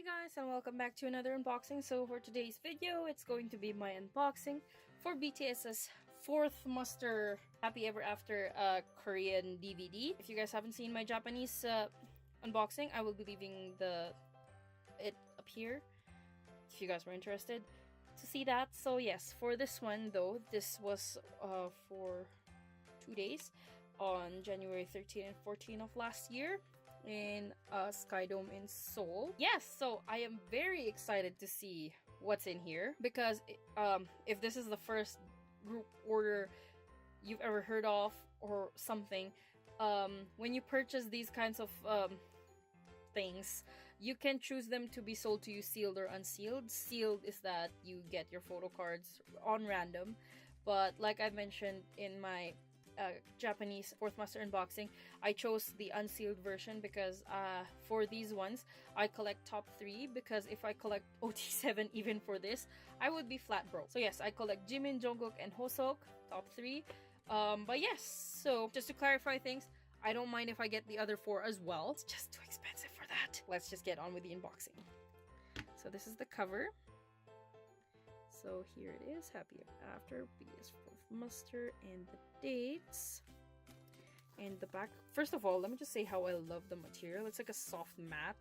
guys, and welcome back to another unboxing. So for today's video, it's going to be my unboxing for BTS's fourth muster Happy Ever After Korean DVD. If you guys haven't seen my Japanese unboxing, I will be leaving it up here if you guys were interested to see that. So yes, for this one though, this was for 2 days on January 13 and 14 of last year in Skydome in Seoul. Yes, so I am very excited to see what's in here because if this is the first group order you've ever heard of or something, when you purchase these kinds of things, you can choose them to be sold to you sealed or unsealed. Sealed is that you get your photo cards on random, but like I mentioned in my Japanese fourth master unboxing, I chose the unsealed version because for these ones I collect top 3, because if I collect OT7 even for this, I would be flat broke. So yes, I collect Jimin, Jungkook, and Hoseok, top 3. But yes, so just to clarify things, I don't mind if I get the other 4 as well. It's just too expensive for that. Let's just get on with the unboxing. So this is the cover. So here it is, Happy Ever After, BTS fourth muster, and the dates. And the back. First of all, let me just say how I love the material. It's like a soft matte.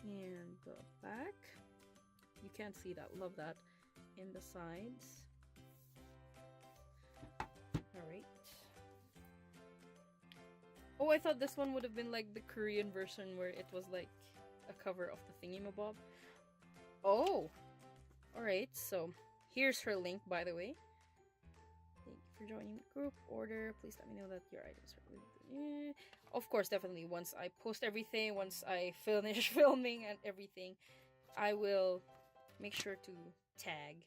And the back. You can't see that. Love that. In the sides. Alright. Oh, I thought this one would have been like the Korean version where it was like a cover of the thingy-mabob. Oh! Alright, so here's her link, by the way. Thank you for joining the group order. Please let me know that your items are... Of course, definitely. Once I post everything, once I finish filming and everything, I will make sure to tag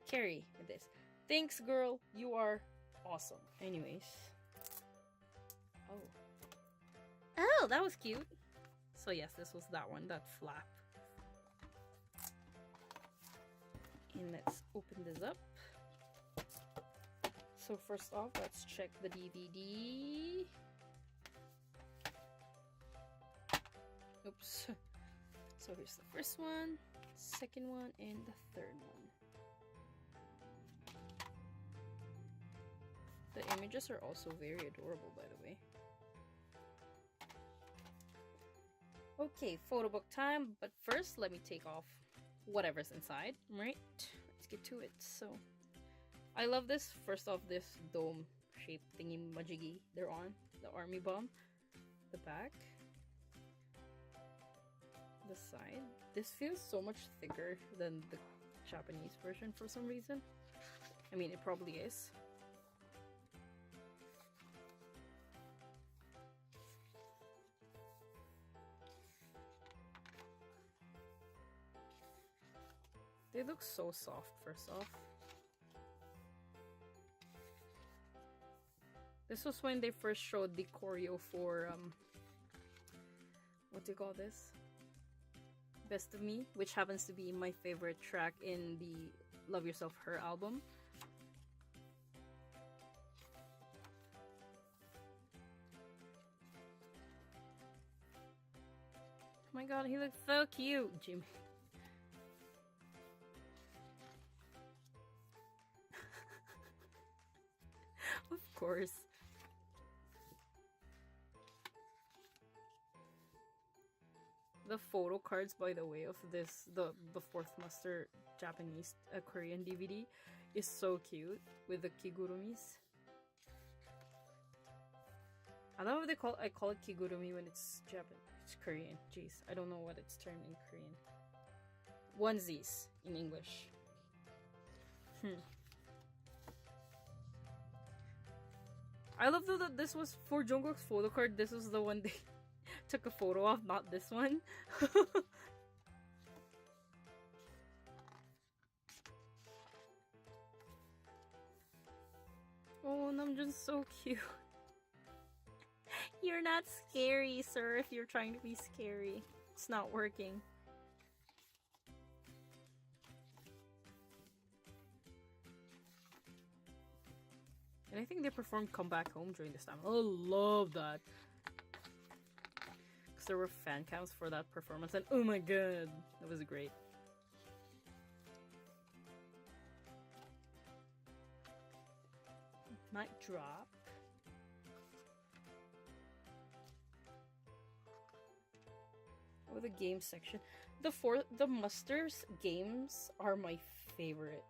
Carrie with this. Thanks, girl. You are awesome. Anyways. Oh, that was cute. So yes, this was that one, that flap. And let's open this up. So first off, let's check the DVD. Oops. So here's the first one, second one, and the third one. The images are also very adorable, by the way. Okay, photo book time, but first let me take off whatever's inside. Right, let's get to it. So I love this. First off, this dome shaped thingy majiggy they're on, the army bomb. The back, the side. This feels so much thicker than the Japanese version for some reason. I mean, it probably is. They look so soft, first off. This was when they first showed the choreo for, what do you call this? Best of Me, which happens to be my favorite track in the Love Yourself Her album. Oh my god, he looks so cute, Jimmy. Of course. The photo cards, by the way, of this, the fourth master Japanese Korean DVD is so cute with the kigurumis. I love what I call it kigurumi when it's Japanese. It's Korean. Jeez, I don't know what it's termed in Korean. Onesies in English. I love though that this was for Jungkook's photo card. This was the one they took a photo of, not this one. Oh, Namjoon's so cute. You're not scary, sir, if you're trying to be scary. It's not working. And I think they performed Come Back Home during this time. I love that. there were fan cams for that performance, and oh my god, that was great. Mic drop. Oh, the game section. The Musters games are my favorite.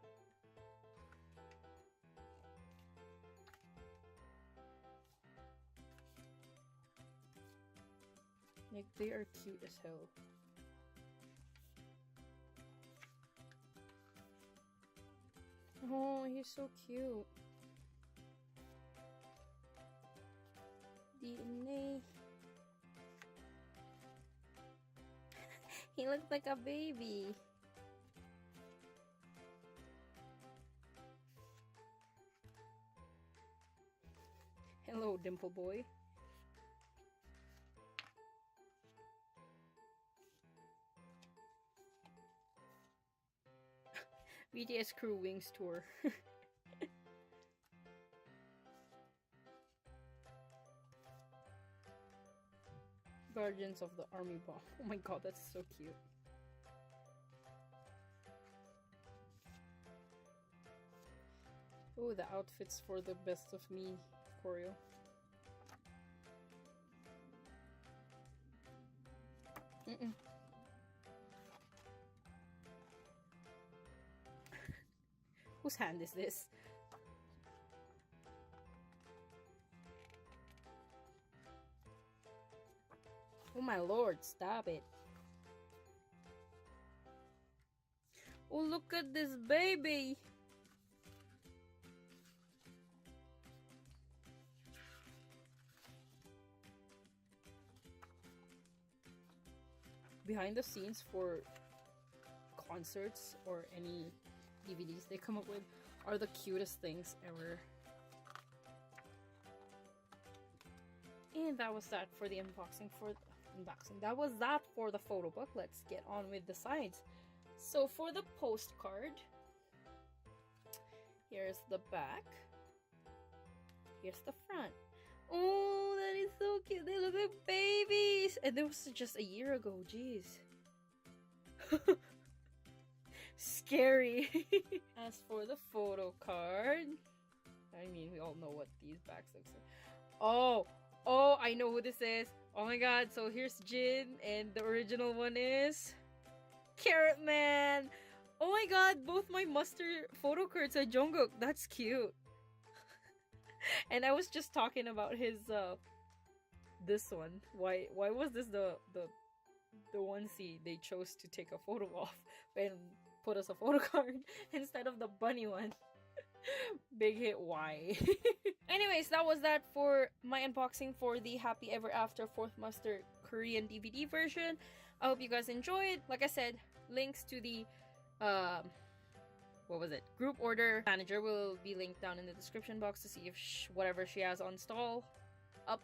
Like, they are cute as hell. Oh, he's so cute. DNA. He looks like a baby. Hello, Dimple Boy. BTS Crew Wings Tour. Guardians of the Army Bomb. Oh my god, that's so cute. Oh, the outfits for the Best of Me choreo. Whose hand is this? Oh my lord, stop it. Oh, look at this baby. Behind the scenes for concerts or any DVDs they come up with are the cutest things ever. And that was that for the unboxing that was that for the photo book. Let's get on with the sides. So for the postcard, here's the back, here's the front. Oh, that is so cute. They look like babies, and this was just a year ago. Jeez. Scary. As for the photo card, I mean, we all know what these backs look like. Oh, I know who this is. Oh my god, so here's Jin, and the original one is Carrot Man. Oh my god, both my muster photo cards are Jungkook. That's cute. And I was just talking about his this one. Why was this the onesie they chose to take a photo of and put us a photo card instead of the bunny one? Big hit, why? Anyways, that was that for my unboxing for the Happy Ever After 4th Muster Korean DVD version. I hope you guys enjoyed. Like I said, links to the group order manager will be linked down in the description box to see if whatever she has on stall up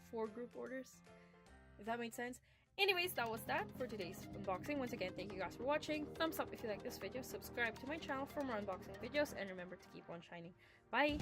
for group orders, if that made sense. Anyways, that was that for today's unboxing. Once again, thank you guys for watching. Thumbs up if you like this video, subscribe to my channel for more unboxing videos, and remember to keep on shining. Bye!